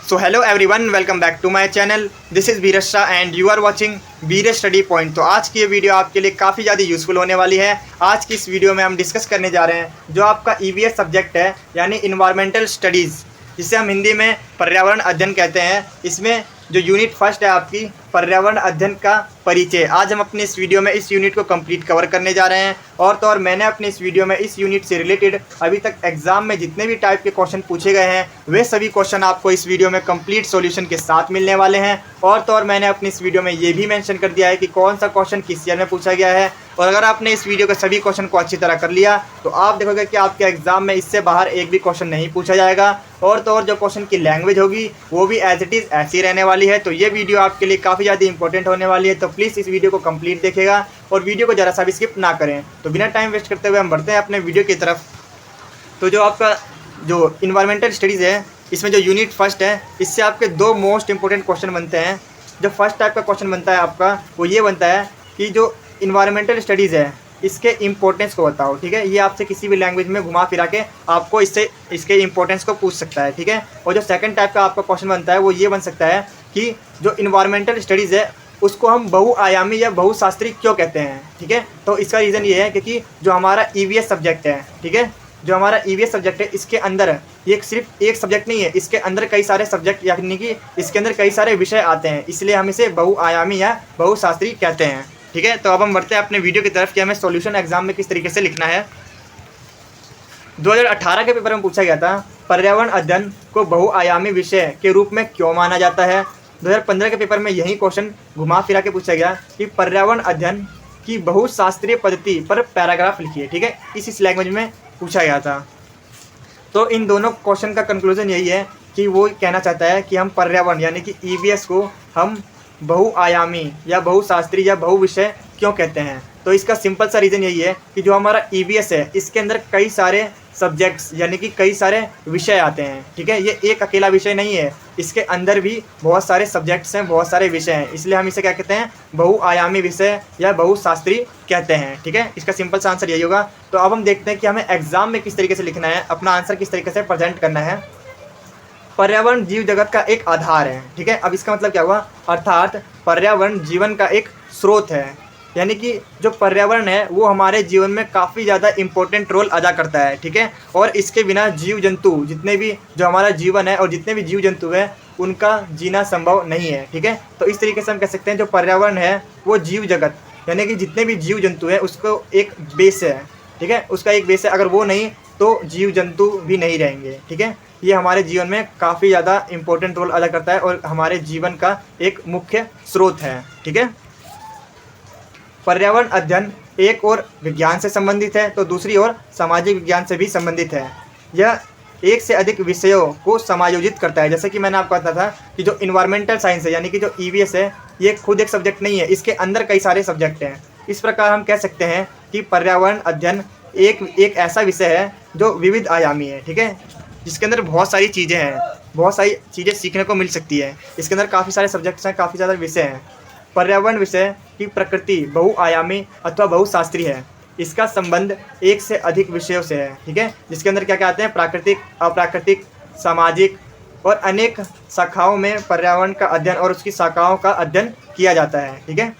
So hello everyone, welcome back to my channel. This is Biraj Shah and you are watching Biraj study point. तो आज की ये video आपके लिए काफ़ी ज़्यादा यूज़फुल होने वाली है। आज की इस वीडियो में हम डिस्कस करने जा रहे हैं जो आपका ईवीएस सब्जेक्ट है, यानी इन्वायरमेंटल स्टडीज़, जिसे हम हिंदी में पर्यावरण अध्ययन कहते हैं। इसमें जो यूनिट फर्स्ट है आपकी पर्यावरण अध्ययन का परिचय, आज हम अपने इस वीडियो में इस यूनिट को कंप्लीट कवर करने जा रहे हैं। और तो और मैंने अपने इस वीडियो में इस यूनिट से रिलेटेड अभी तक एग्जाम में जितने भी टाइप के क्वेश्चन पूछे गए हैं वे सभी क्वेश्चन आपको इस वीडियो में कंप्लीट सॉल्यूशन के साथ मिलने वाले हैं। और तो और मैंने अपनी इस वीडियो में ये भी मेंशन कर दिया है कि कौन सा क्वेश्चन किस ईयर में पूछा गया है। और अगर आपने इस वीडियो के सभी क्वेश्चन को अच्छी तरह कर लिया तो आप देखोगे कि आपके एग्जाम में इससे बाहर एक भी क्वेश्चन नहीं पूछा जाएगा। और तो और जो क्वेश्चन की लैंग्वेज होगी वो भी एज इट इज़ ऐसी रहने वाली है। तो ये वीडियो आपके लिए काफ़ी ज़्यादा इंपॉर्टेंट होने वाली है। तो प्लीज़ इस वीडियो को कंप्लीट देखिएगा और वीडियो को ज़रा सा भी स्किप ना करें। तो बिना टाइम वेस्ट करते हुए हम बढ़ते हैं अपने वीडियो की तरफ। तो जो आपका जो इन्वायरमेंटल स्टडीज़ है, इसमें जो यूनिट फर्स्ट है, इससे आपके दो मोस्ट इंपॉर्टेंट क्वेश्चन बनते हैं। जो फर्स्ट टाइप का क्वेश्चन बनता है आपका वो ये बनता है कि जो इन्वायरमेंटल स्टडीज़ है इसके इम्पोर्टेंस को बताओ। ठीक है, ये आपसे किसी भी लैंग्वेज में घुमा फिरा के आपको इसके इम्पोर्टेंस को पूछ सकता है। ठीक है, और जो सेकंड टाइप का आपका क्वेश्चन बनता है वो ये बन सकता है कि जो इन्वायरमेंटल स्टडीज़ है उसको हम बहुआयामी या बहुशास्त्रीय क्यों कहते हैं। ठीक है, तो इसका रीज़न ये है क्योंकि जो हमारा ईवीएस सब्जेक्ट है, ठीक है, जो हमारा ईवीएस सब्जेक्ट है इसके अंदर ये सिर्फ एक सब्जेक्ट नहीं है, इसके अंदर कई सारे सब्जेक्ट यानी कि इसके अंदर कई सारे विषय आते हैं, इसलिए हम इसे बहुआयामी या बहुशास्त्रीय कहते हैं। ठीक है, तो अब हम बढ़ते हैं अपने वीडियो की तरफ कि हमें सॉल्यूशन एग्जाम में किस तरीके से लिखना है। 2018 के पेपर में पूछा गया था पर्यावरण अध्ययन को बहुआयामी विषय के रूप में क्यों माना जाता है। 2015 के पेपर में यही क्वेश्चन घुमा फिरा के पूछा गया कि पर्यावरण अध्ययन की बहुशास्त्रीय पद्धति पर पैराग्राफ लिखिए। ठीक है, इस लैंग्वेज में पूछा गया था। तो इन दोनों क्वेश्चन का कंक्लूजन यही है कि वो कहना चाहता है कि हम पर्यावरण यानी कि ईवीएस को हम बहुआयामी या बहुशास्त्रीय या बहुविषय क्यों कहते हैं। तो इसका सिंपल सा रीज़न यही है कि जो हमारा ईवीएस है इसके अंदर कई सारे सब्जेक्ट्स यानी कि कई सारे विषय आते हैं। ठीक है, ये एक अकेला विषय नहीं है, इसके अंदर भी बहुत सारे सब्जेक्ट्स हैं, बहुत सारे विषय हैं, इसलिए हम इसे क्या कहते हैं, बहुआयामी विषय या बहुशास्त्रीय कहते हैं। ठीक है, इसका सिंपल सा आंसर यही होगा। तो अब हम देखते हैं कि हमें एग्जाम में किस तरीके से लिखना है, अपना आंसर किस तरीके से प्रेजेंट करना है। पर्यावरण जीव जगत का एक आधार है। ठीक है, अब इसका मतलब क्या हुआ, अर्थात पर्यावरण जीवन का एक स्रोत है, यानी कि जो पर्यावरण है वो हमारे जीवन में काफ़ी ज़्यादा इम्पोर्टेंट रोल अदा करता है। ठीक है, और इसके बिना जीव जंतु जितने भी जो हमारा जीवन है और जितने भी जीव जंतु हैं उनका जीना संभव नहीं है। ठीक है, तो इस तरीके से हम कह सकते हैं जो पर्यावरण है वो जीव जगत यानी कि जितने भी जीव जंतु हैं उसको एक बेस है। ठीक है, उसका एक बेस है, अगर वो नहीं तो जीव जंतु भी नहीं रहेंगे। ठीक है, ये हमारे जीवन में काफ़ी ज़्यादा इम्पोर्टेंट रोल अदा करता है और हमारे जीवन का एक मुख्य स्रोत है। ठीक है, पर्यावरण अध्ययन एक और विज्ञान से संबंधित है तो दूसरी ओर सामाजिक विज्ञान से भी संबंधित है। यह एक से अधिक विषयों को समायोजित करता है। जैसे कि मैंने आपको बताया था कि जो इन्वायरमेंटल साइंस है यानी कि जो ईवीएस है ये खुद एक सब्जेक्ट नहीं है, इसके अंदर कई सारे सब्जेक्ट हैं। इस प्रकार हम कह सकते हैं कि पर्यावरण अध्ययन एक ऐसा विषय है जो विविध आयामी है। ठीक है, जिसके अंदर बहुत सारी चीज़ें हैं, बहुत सारी चीज़ें सीखने को मिल सकती है। इसके अंदर काफ़ी सारे सब्जेक्ट्स हैं, काफ़ी ज़्यादा विषय हैं। पर्यावरण विषय की प्रकृति बहुआयामी अथवा बहुशास्त्रीय है। इसका संबंध एक से अधिक विषयों से है। ठीक है, जिसके अंदर क्या क्या आते हैं, प्राकृतिक, अप्राकृतिक, सामाजिक और अनेक शाखाओं में पर्यावरण का अध्ययन और उसकी शाखाओं का अध्ययन किया जाता है। ठीक है,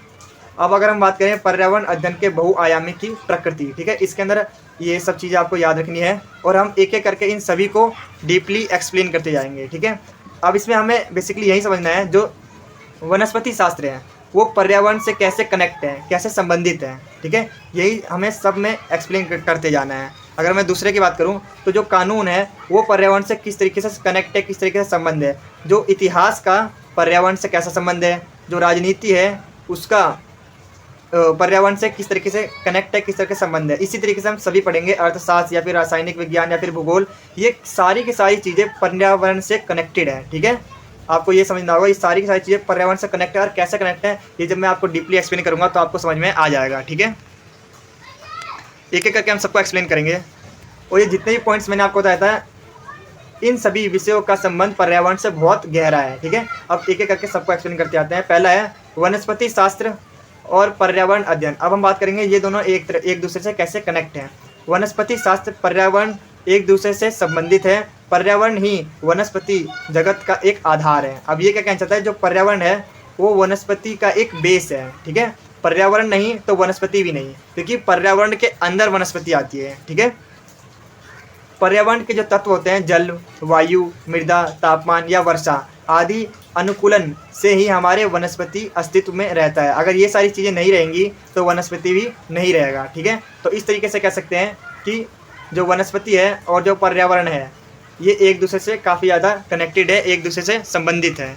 अब अगर हम बात करें पर्यावरण अध्ययन के बहुआयामी की प्रकृति, ठीक है, इसके अंदर ये सब चीज़ें आपको याद रखनी है और हम एक एक करके इन सभी को डीपली एक्सप्लेन करते जाएंगे। ठीक है, अब इसमें हमें बेसिकली यही समझना है जो वनस्पति शास्त्र है वो पर्यावरण से कैसे कनेक्ट है, कैसे संबंधित है। ठीक है, यही हमें सब में एक्सप्लेन करते जाना है। अगर मैं दूसरे की बात करूं तो जो कानून है वो पर्यावरण से किस तरीके से कनेक्ट है, किस तरीके से संबंध है। जो इतिहास का पर्यावरण से कैसा संबंध है, जो राजनीति है उसका पर्यावरण से किस तरीके से कनेक्ट है, किस तरह के संबंध है। इसी तरीके से हम सभी पढ़ेंगे अर्थशास्त्र या फिर रासायनिक विज्ञान या फिर भूगोल, ये सारी की सारी चीज़ें पर्यावरण से कनेक्टेड है। ठीक है, आपको ये समझना होगा ये सारी की सारी चीज़ें पर्यावरण से कनेक्ट है और कैसे कनेक्ट है ये जब मैं आपको डीपली एक्सप्लेन करूँगा तो आपको समझ में आ जाएगा। ठीक है, एक एक करके हम सबको एक्सप्लेन करेंगे और ये जितने भी पॉइंट्स मैंने आपको बताया था इन सभी विषयों का संबंध पर्यावरण से बहुत गहरा है। ठीक है, अब एक एक करके सबको एक्सप्लेन करते आते हैं। पहला है वनस्पति शास्त्र और पर्यावरण अध्ययन। अब हम बात करेंगे ये दोनों एक दूसरे से कैसे कनेक्ट हैं। वनस्पति शास्त्र पर्यावरण एक दूसरे से संबंधित है पर्यावरण ही वनस्पति जगत का एक आधार है। अब ये क्या कहना चाहता है, जो पर्यावरण है वो वनस्पति का एक बेस है, ठीक है। पर्यावरण नहीं तो वनस्पति भी नहीं, क्योंकि पर्यावरण के अंदर वनस्पति आती है, ठीक है। पर्यावरण के जो तत्व होते हैं, जल, वायु, मृदा, तापमान या वर्षा आदि अनुकूलन से ही हमारे वनस्पति अस्तित्व में रहता है। अगर ये सारी चीज़ें नहीं रहेंगी तो वनस्पति भी नहीं रहेगा, ठीक है। तो इस तरीके से कह सकते हैं कि जो वनस्पति है और जो पर्यावरण है ये एक दूसरे से काफ़ी ज़्यादा कनेक्टेड है, एक दूसरे से संबंधित है।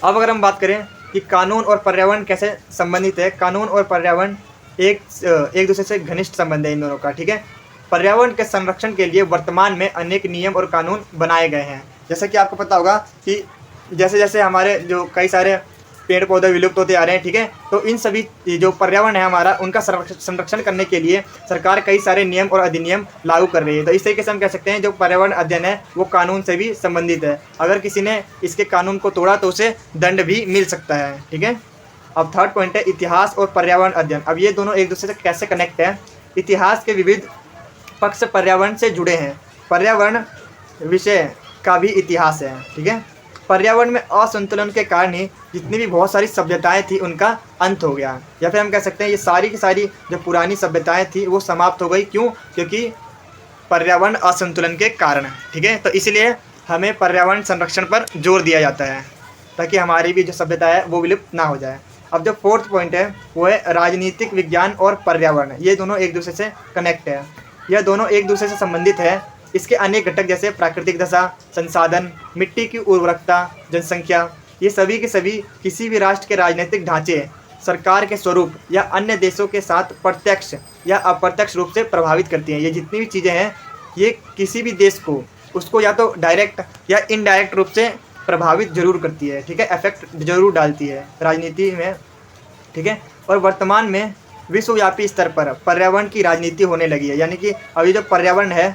अब अगर हम बात करें कि कानून और पर्यावरण कैसे संबंधित है, कानून और पर्यावरण एक दूसरे से घनिष्ठ संबंध है इन दोनों का, ठीक है। पर्यावरण के संरक्षण के लिए वर्तमान में अनेक नियम और कानून बनाए गए हैं। जैसा कि आपको पता होगा कि जैसे जैसे हमारे जो कई सारे पेड़ पौधे विलुप्त होते आ रहे हैं, ठीक है, तो इन सभी जो पर्यावरण है हमारा उनका संरक्षण करने के लिए सरकार कई सारे नियम और अधिनियम लागू कर रही है। तो इस तरीके से हम कह सकते हैं जो पर्यावरण अध्ययन है वो कानून से भी संबंधित है। अगर किसी ने इसके कानून को तोड़ा तो उसे दंड भी मिल सकता है, ठीक है। अब थर्ड पॉइंट है इतिहास और पर्यावरण अध्ययन। अब ये दोनों एक दूसरे से कैसे कनेक्ट है। इतिहास के विविध पक्ष पर्यावरण से जुड़े हैं। पर्यावरण विषय का भी इतिहास है, ठीक है। पर्यावरण में असंतुलन के कारण ही जितनी भी बहुत सारी सभ्यताएं थी उनका अंत हो गया, या फिर हम कह सकते हैं ये सारी की सारी जो पुरानी सभ्यताएं थी वो समाप्त हो गई। क्यों? क्योंकि पर्यावरण असंतुलन के कारण, ठीक है। तो इसलिए हमें पर्यावरण संरक्षण पर जोर दिया जाता है ताकि हमारी भी जो सभ्यता है वो विलुप्त ना हो जाए। अब जो फोर्थ पॉइंट है वो है राजनीतिक विज्ञान और पर्यावरण। ये दोनों एक दूसरे से कनेक्ट है, यह दोनों एक दूसरे से संबंधित है। इसके अनेक घटक जैसे प्राकृतिक दशा, संसाधन, मिट्टी की उर्वरकता, जनसंख्या, ये सभी के सभी किसी भी राष्ट्र के राजनीतिक ढांचे, सरकार के स्वरूप या अन्य देशों के साथ प्रत्यक्ष या अप्रत्यक्ष रूप से प्रभावित करती हैं। ये जितनी भी चीज़ें हैं ये किसी भी देश को उसको या तो डायरेक्ट या इनडायरेक्ट रूप से प्रभावित जरूर करती है, ठीक है, इफेक्ट जरूर डालती है राजनीति में, ठीक है। और वर्तमान में विश्वव्यापी स्तर पर पर्यावरण की राजनीति होने लगी है, यानी कि अभी जो पर्यावरण है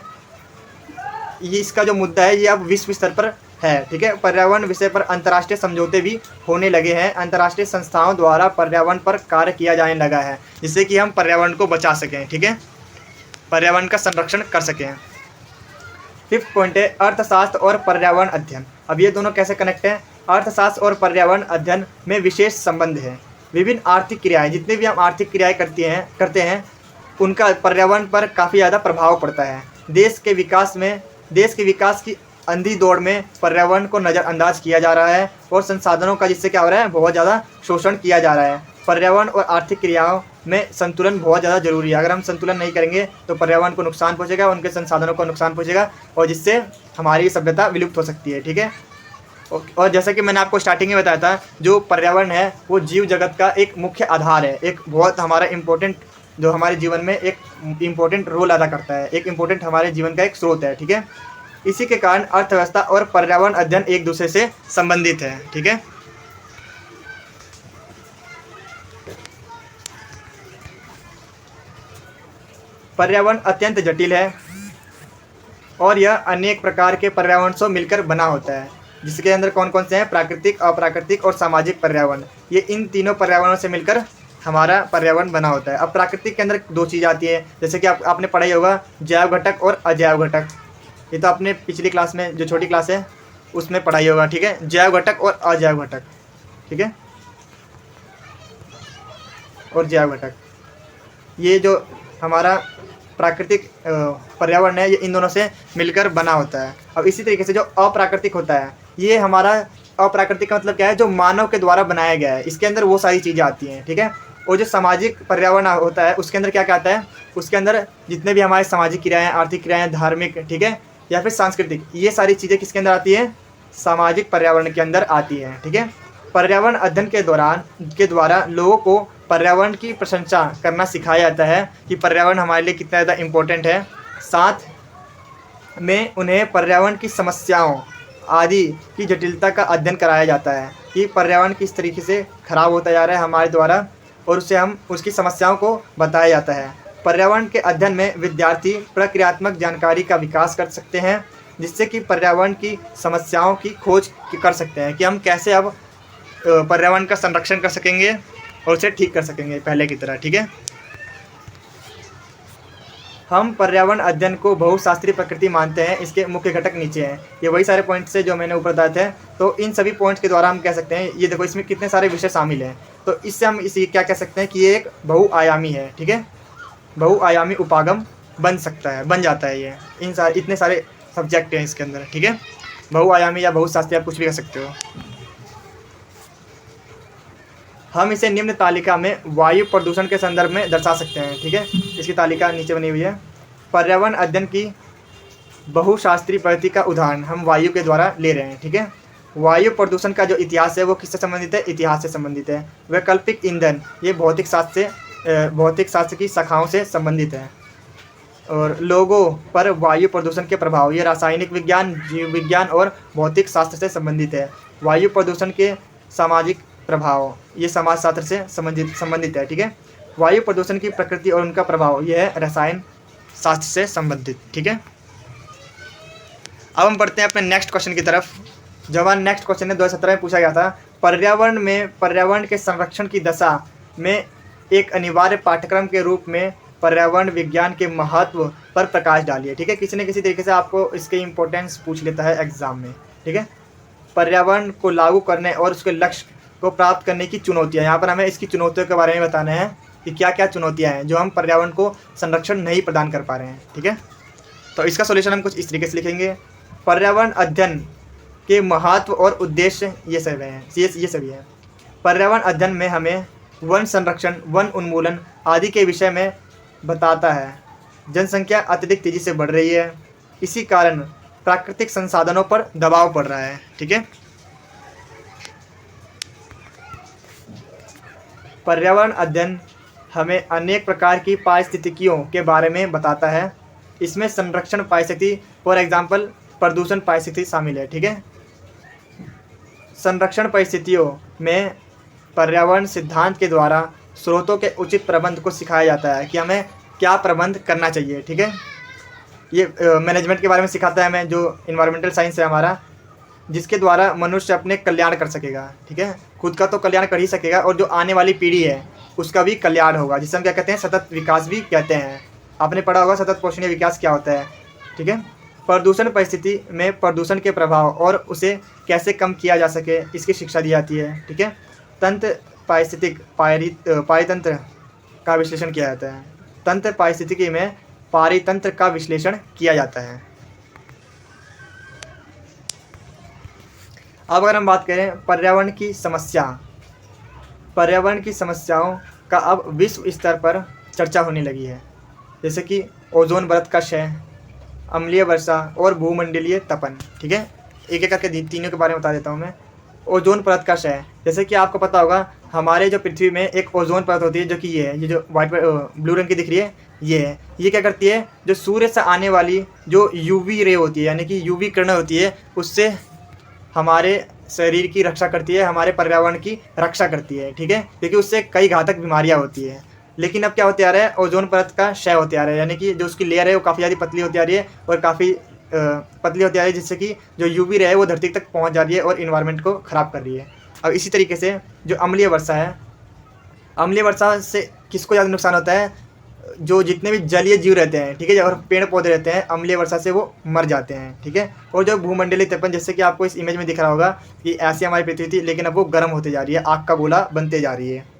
ये इसका जो मुद्दा है ये अब विश्व स्तर पर है, ठीक है। पर्यावरण विषय पर अंतर्राष्ट्रीय समझौते भी होने लगे हैं। अंतर्राष्ट्रीय संस्थाओं द्वारा पर्यावरण पर कार्य किया जाने लगा है जिससे कि हम पर्यावरण को बचा सकें, ठीक है, पर्यावरण का संरक्षण कर सकें। फिफ्थ पॉइंट है अर्थशास्त्र और पर्यावरण अध्ययन। अब ये दोनों कैसे कनेक्ट हैं। अर्थशास्त्र और पर्यावरण अध्ययन में विशेष संबंध है। विभिन्न आर्थिक क्रियाएं, जितनी भी हम आर्थिक क्रियाएं करते हैं उनका पर्यावरण पर काफ़ी ज़्यादा प्रभाव पड़ता है। देश के विकास की अंधी दौड़ में पर्यावरण को नज़रअंदाज किया जा रहा है और संसाधनों का जिससे क्या हो रहा है बहुत ज़्यादा शोषण किया जा रहा है। पर्यावरण और आर्थिक क्रियाओं में संतुलन बहुत ज़्यादा जरूरी है। अगर हम संतुलन नहीं करेंगे तो पर्यावरण को नुकसान पहुंचेगा, उनके संसाधनों को नुकसान पहुंचेगा और जिससे हमारी सभ्यता विलुप्त हो सकती है, ठीक है। और जैसा कि मैंने आपको स्टार्टिंग में बताया था जो पर्यावरण है वो जीव जगत का एक मुख्य आधार है, एक बहुत हमारा इम्पोर्टेंट, जो हमारे जीवन में एक इम्पोर्टेंट रोल अदा करता है, एक इम्पोर्टेंट हमारे जीवन का एक स्रोत है, ठीक है। इसी के कारण अर्थव्यवस्था और पर्यावरण अध्ययन एक दूसरे से संबंधित है, ठीक है। पर्यावरण अत्यंत जटिल है और यह अनेक प्रकार के पर्यावरण से मिलकर बना होता है, जिसके अंदर कौन कौन से हैं, प्राकृतिक, अप्राकृतिक और सामाजिक पर्यावरण। ये इन तीनों पर्यावरणों से मिलकर हमारा पर्यावरण बना होता है। अब प्राकृतिक के अंदर दो चीज़ आती है, जैसे कि आपने पढ़ा ही होगा जैव घटक और अजैव घटक। ये तो आपने पिछली क्लास में जो छोटी क्लास है उसमें पढ़ाई होगा, ठीक है, जैव घटक और अजैव घटक, ठीक है। और जैव घटक ये जो हमारा प्राकृतिक पर्यावरण है ये इन दोनों से मिलकर बना होता है। अब इसी तरीके से जो अप्राकृतिक होता है, ये हमारा अप्राकृतिक का मतलब क्या है, जो मानव के द्वारा बनाया गया है, इसके अंदर वो सारी चीज़ें आती हैं, ठीक है। और जो सामाजिक पर्यावरण होता है उसके अंदर क्या क्या आता है, उसके अंदर जितने भी हमारे सामाजिक क्रियाएं, आर्थिक क्रियाएं, धार्मिक, ठीक है, या फिर सांस्कृतिक, ये सारी चीज़ें किसके अंदर आती हैं, सामाजिक पर्यावरण के अंदर आती हैं, ठीक है। पर्यावरण अध्ययन के द्वारा लोगों को पर्यावरण की प्रशंसा करना सिखाया जाता है कि पर्यावरण हमारे लिए कितना ज़्यादा इम्पोर्टेंट है। साथ में उन्हें पर्यावरण की समस्याओं आदि की जटिलता का अध्ययन कराया जाता है कि पर्यावरण किस तरीके से खराब होता जा रहा है हमारे द्वारा, और उससे हम उसकी समस्याओं को बताया जाता है। पर्यावरण के अध्ययन में विद्यार्थी प्रक्रियात्मक जानकारी का विकास कर सकते हैं जिससे कि पर्यावरण की समस्याओं की खोज कर सकते हैं कि हम कैसे अब पर्यावरण का संरक्षण कर सकेंगे और उसे ठीक कर सकेंगे पहले की तरह, ठीक है। हम पर्यावरण अध्ययन को बहुशास्त्रीय प्रकृति मानते हैं। इसके मुख्य घटक नीचे हैं। ये वही सारे पॉइंट्स हैं जो मैंने ऊपर बताए थे। तो इन सभी पॉइंट्स के द्वारा हम कह सकते हैं, ये देखो इसमें कितने सारे विषय शामिल हैं। तो इससे हम इसे क्या कह सकते हैं कि ये एक बहुआयामी है। ठीक है, बहुआयामी उपागम बन सकता है, बन जाता है ये। इतने सारे सब्जेक्ट हैं इसके अंदर। ठीक है, बहुआयामी या बहुशास्त्रीय आप कुछ भी कह सकते हो। हम इसे निम्न तालिका में वायु प्रदूषण के संदर्भ में दर्शा सकते हैं। ठीक है, इसकी तालिका नीचे बनी हुई है। पर्यावरण अध्ययन की बहुशास्त्रीय पद्धति का उदाहरण हम वायु के द्वारा ले रहे हैं। ठीक है, वायु प्रदूषण का जो इतिहास है वो किससे संबंधित है? इतिहास से संबंधित है। वैकल्पिक ईंधन ये भौतिक शास्त्र की शाखाओं से संबंधित है। और लोगों पर वायु प्रदूषण के प्रभाव ये रासायनिक विज्ञान, जीव विज्ञान और भौतिक शास्त्र से संबंधित है। वायु प्रदूषण के सामाजिक प्रभाव ये समाजशास्त्र से संबंधित है। ठीक है, वायु प्रदूषण की प्रकृति और उनका प्रभाव यह है रसायन शास्त्र से संबंधित। ठीक है, अब हम बढ़ते हैं अपने नेक्स्ट क्वेश्चन की तरफ। जो हमारा नेक्स्ट क्वेश्चन है 2017 में पूछा गया था, पर्यावरण के संरक्षण की दशा में एक अनिवार्य पाठ्यक्रम के रूप में पर्यावरण विज्ञान के महत्व पर प्रकाश डालिए। ठीक है, किसी न किसी तरीके से आपको इसके इम्पोर्टेंस पूछ लेता है एग्जाम में। ठीक है, पर्यावरण को लागू करने और उसके लक्ष्य को प्राप्त करने की चुनौतियाँ। यहाँ पर हमें इसकी चुनौतियों के बारे में बताना है कि क्या क्या चुनौतियाँ हैं जो हम पर्यावरण को संरक्षण नहीं प्रदान कर पा रहे हैं। ठीक है, तो इसका सॉल्यूशन हम कुछ इस तरीके से लिखेंगे। पर्यावरण अध्ययन के महत्व और उद्देश्य ये सब हैं, ये सभी हैं। पर्यावरण अध्ययन में हमें वन संरक्षण, वन उन्मूलन आदि के विषय में बताता है। जनसंख्या अत्यधिक तेजी से बढ़ रही है, इसी कारण प्राकृतिक संसाधनों पर दबाव पड़ रहा है। ठीक है, पर्यावरण अध्ययन हमें अनेक प्रकार की पारिस्थितिकियों के बारे में बताता है। इसमें संरक्षण पारिस्थिति, फॉर एग्जाम्पल प्रदूषण पारिस्थिति शामिल है। ठीक है, संरक्षण परिस्थितियों में पर्यावरण सिद्धांत के द्वारा स्रोतों के उचित प्रबंध को सिखाया जाता है कि हमें क्या प्रबंध करना चाहिए। ठीक है, ये मैनेजमेंट के बारे में सिखाता है हमें, जो इन्वायरमेंटल साइंस है हमारा, जिसके द्वारा मनुष्य अपने कल्याण कर सकेगा। ठीक है, खुद का तो कल्याण कर ही सकेगा और जो आने वाली पीढ़ी है उसका भी कल्याण होगा, जिसे हम क्या कहते हैं, सतत विकास भी कहते हैं। आपने पढ़ा होगा सतत पोषणीय विकास क्या होता है। ठीक है, प्रदूषण परिस्थिति में प्रदूषण के प्रभाव और उसे कैसे कम किया जा सके इसकी शिक्षा दी जाती है। ठीक है, तंत्र पारिस्थितिक पारितंत्र का विश्लेषण किया जाता है। तंत्र पारिस्थितिकी में पारितंत्र का विश्लेषण किया जाता है। अब अगर हम बात करें पर्यावरण की समस्याओं का अब विश्व स्तर पर चर्चा होने लगी है, जैसे कि ओजोन परत का क्षय, अम्लीय वर्षा और भूमंडलीय तपन। ठीक है, एक एक करके तीनों के बारे में बता देता हूँ मैं। ओजोन परत का क्षय, जैसे कि आपको पता होगा हमारे जो पृथ्वी में एक ओजोन परत होती है, जो कि ये जो वाइट ब्लू रंग की दिख रही है, ये है। ये क्या करती है, जो सूर्य से आने वाली जो यूवी रे होती है, यानी कि यूवी किरण होती है, उससे हमारे शरीर की रक्षा करती है, हमारे पर्यावरण की रक्षा करती है। ठीक है, क्योंकि उससे कई घातक बीमारियां होती है। लेकिन अब क्या होते आ रहा है, ओजोन परत का क्षय होते आ रहा है, यानी कि जो उसकी लेयर है वो काफ़ी ज़्यादा पतली होती आ रही है और काफ़ी पतली होती आ रही है, जिससे कि जो यूवी रे है वो धरती तक पहुंच जा रही है और इन्वायरमेंट को ख़राब कर रही है। अब इसी तरीके से जो अम्लीय वर्षा है, अम्लीय वर्षा से किसको ज़्यादा नुकसान होता है, जो जितने भी जलीय जीव रहते हैं, ठीक है, और पेड़ पौधे रहते हैं, अम्लीय वर्षा से वो मर जाते हैं। ठीक है, और जो भूमंडलीय तपन, जैसे कि आपको इस इमेज में दिख रहा होगा कि ऐसी हमारी पृथ्वी थी, लेकिन अब वो गर्म होते जा रही है, आग का गोला बनते जा रही है।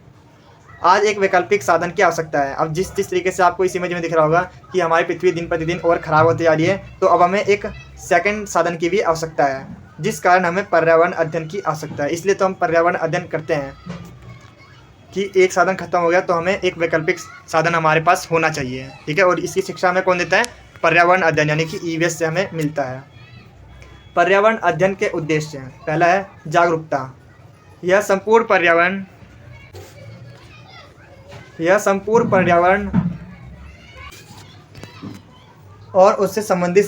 आज एक वैकल्पिक साधन की आवश्यकता है। अब जिस तरीके से आपको इस इमेज में दिख रहा होगा कि हमारी पृथ्वी दिन प्रतिदिन और ख़राब होती जा रही है, तो अब हमें एक सेकंड साधन की भी आवश्यकता है, जिस कारण हमें पर्यावरण अध्ययन की आवश्यकता है। इसलिए तो हम पर्यावरण अध्ययन करते हैं कि एक साधन खत्म हो गया तो हमें एक वैकल्पिक साधन हमारे पास होना चाहिए। ठीक है, और इसकी शिक्षा हमें कौन देता है, पर्यावरण अध्ययन, यानी कि ईवीएस से हमें मिलता है। पर्यावरण अध्ययन के उद्देश्य हैं, पहला है जागरूकता। यह संपूर्ण पर्यावरण और उससे संबंधित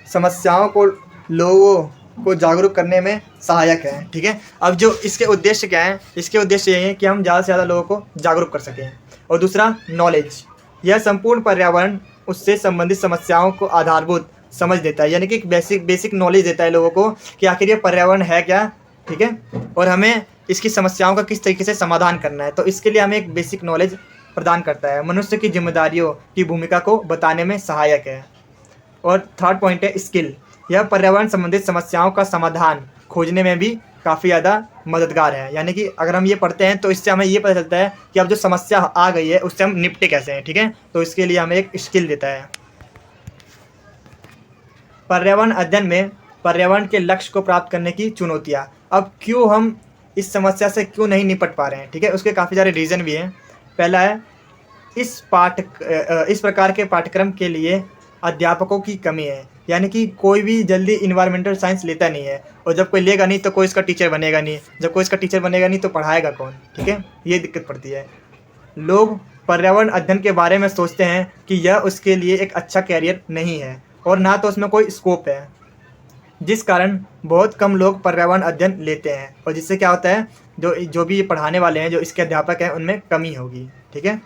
समस्याओं को लोगों को जागरूक करने में सहायक है। ठीक है, अब जो इसके उद्देश्य क्या है, इसके उद्देश्य ये है कि हम ज़्यादा से ज़्यादा लोगों को जागरूक कर सकें। और दूसरा नॉलेज, यह संपूर्ण पर्यावरण उससे संबंधित समस्याओं को आधारभूत समझ देता है, यानी कि बेसिक नॉलेज देता है लोगों को कि आखिर ये पर्यावरण है क्या। ठीक है, और हमें इसकी समस्याओं का किस तरीके से समाधान करना है, तो इसके लिए हमें एक बेसिक नॉलेज प्रदान करता है, मनुष्य की जिम्मेदारियों की भूमिका को बताने में सहायक है। और थर्ड पॉइंट है स्किल। यह पर्यावरण संबंधित समस्याओं का समाधान खोजने में भी काफ़ी ज़्यादा मददगार है। यानी कि अगर हम ये पढ़ते हैं तो इससे हमें ये पता चलता है कि अब जो समस्या आ गई है उससे हम निपटे कैसे हैं, ठीक है। तो इसके लिए हमें एक स्किल देता है। पर्यावरण अध्ययन में पर्यावरण के लक्ष्य को प्राप्त करने की चुनौतियाँ। अब क्यों हम इस समस्या से क्यों नहीं निपट पा रहे हैं, ठीक है, उसके काफ़ी सारे रीज़न भी हैं। पहला है इस प्रकार के पाठ्यक्रम के लिए अध्यापकों की कमी है। यानी कि कोई भी जल्दी इन्वायरमेंटल साइंस लेता नहीं है, और जब कोई लेगा नहीं तो कोई इसका टीचर बनेगा नहीं, जब कोई इसका टीचर बनेगा नहीं तो पढ़ाएगा कौन, ठीक है, ये दिक्कत पड़ती है। लोग पर्यावरण अध्ययन के बारे में सोचते हैं कि यह उसके लिए एक अच्छा कैरियर नहीं है और ना तो उसमें कोई स्कोप है, जिस कारण बहुत कम लोग पर्यावरण अध्ययन लेते हैं, और जिससे क्या होता है, जो भी ये पढ़ाने वाले हैं, जो इसके अध्यापक हैं, उनमें कमी होगी, ठीक है।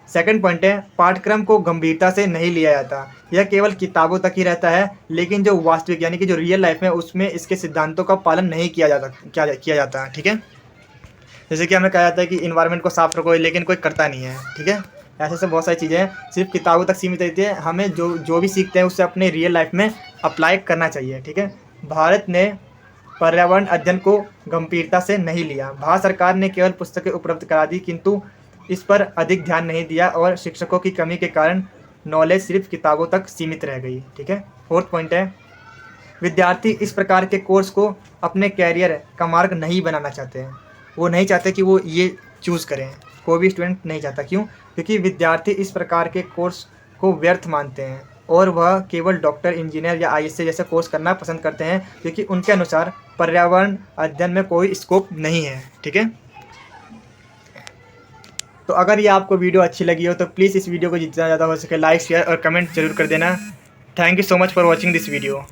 सेकंड पॉइंट है पाठ्यक्रम को गंभीरता से नहीं लिया जाता। यह केवल किताबों तक ही रहता है, लेकिन जो वास्तविक यानी कि जो रियल लाइफ में उसमें इसके सिद्धांतों का पालन नहीं किया जाता, ठीक है। जैसे कि हमें कहा जाता है कि इन्वायरमेंट को साफ रखो, लेकिन कोई करता नहीं है, ठीक है। ऐसे से बहुत सारी चीज़ें हैं, सिर्फ किताबों तक सीमित रहती है। हमें जो भी सीखते हैं उससे अपने रियल लाइफ में अप्लाई करना चाहिए, ठीक है। भारत ने पर्यावरण अध्ययन को गंभीरता से नहीं लिया। भारत सरकार ने केवल पुस्तकें उपलब्ध करा दी, किंतु इस पर अधिक ध्यान नहीं दिया, और शिक्षकों की कमी के कारण नॉलेज सिर्फ किताबों तक सीमित रह गई, ठीक है। फोर्थ पॉइंट है विद्यार्थी इस प्रकार के कोर्स को अपने कैरियर का मार्ग नहीं बनाना चाहते हैं। वो नहीं चाहते कि वो ये चूज़ करें, कोई भी स्टूडेंट नहीं चाहता। क्यों? क्योंकि विद्यार्थी इस प्रकार के कोर्स को व्यर्थ मानते हैं और वह केवल डॉक्टर, इंजीनियर या आईएएस जैसे कोर्स करना पसंद करते हैं, क्योंकि उनके अनुसार पर्यावरण अध्ययन में कोई स्कोप नहीं है, ठीक है। तो अगर ये आपको वीडियो अच्छी लगी हो तो प्लीज़ इस वीडियो को जितना ज़्यादा हो सके लाइक, शेयर और कमेंट जरूर कर देना। Thank you so much for watching this video.